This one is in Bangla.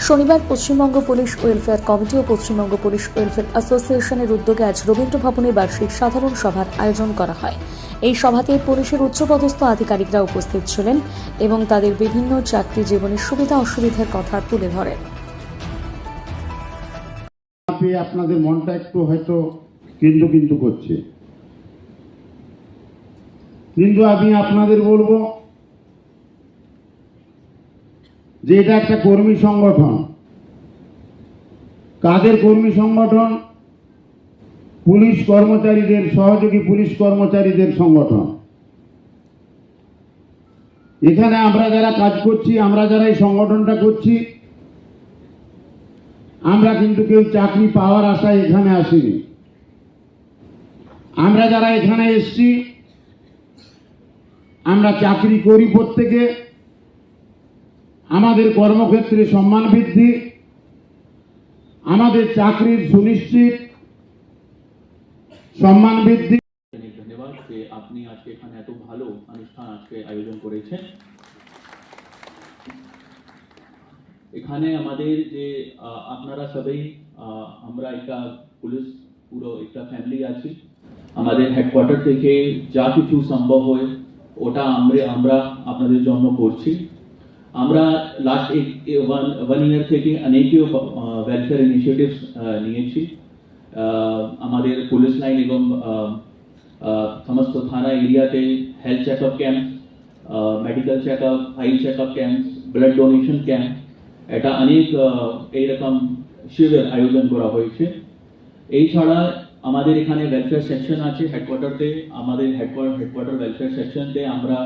শনিবার পশ্চিমবঙ্গ পুলিশ ওয়েলফেয়ার কমিটি ও পশ্চিমবঙ্গ পুলিশ ওয়েলফেয়ার অ্যাসোসিয়েশনের উদ্যোগে আজ রবীন্দ্র ভবনে বার্ষিক সাধারণ সভার আয়োজন করা হয়। এই সভাতে পুলিশের উচ্চপদস্থ আধিকারিকরা উপস্থিত ছিলেন এবং তাদের বিভিন্ন চাকরি জীবনের সুবিধা অসুবিধার কথা তুলে ধরেন। আপনাদের মনটা একটু হয়তো কিন্তু করছে, কিন্তু আমি আপনাদের বলবো যে এটা একটা কর্মী সংগঠন। কাদের কর্মী সংগঠন? পুলিশ কর্মচারীদের, সহযোগী পুলিশ কর্মচারীদের সংগঠন। এখানে আমরা যারা কাজ করছি, আমরা যারা এই সংগঠনটা করছি, আমরা কিন্তু কেউ চাকরি পাওয়ার আশায় এখানে আসিনি। আমরা যারা এখানে এসছি, আমরা চাকরি করি প্রত্যেকে। আমাদের কর্মক্ষেত্রে সম্মান বৃদ্ধি, আমাদের চাকরির সুনিশ্চিত সম্মান বৃদ্ধি। ধন্যবাদ যে আপনি আজকে এখানে এত ভালো অনুষ্ঠান আজকে আয়োজন করেছেন। এখানে আমাদের যে আপনারা সবাই আমরা একটা পুলিশ পুরো একটা ফ্যামিলি আছি। আমাদের হেডকোয়ার্টার থেকে যা কিছু সম্ভব হয় ওটা আমরা আপনাদের জন্য করছি। আমরা লাস্ট ওয়ান ইয়ার থেকে অনেক ওয়েলফেয়ার ইনিশিয়েটিভস নিয়েছি। আমাদের পুলিশ লাইন এবং সমস্ত থানা এরিয়াতে health checkup camp, medical checkup, I checkup camp, blood donation camp, এটা অনেক এইরকম শিবির আয়োজন করা হয়েছে। এই ছাড়া আমাদের এখানে ওয়েলফেয়ার সেকশন আছে হেডকোয়ার্টারতে। আমাদের হেডকোয়ার্টার ওয়েলফেয়ার সেকশনতে আমরা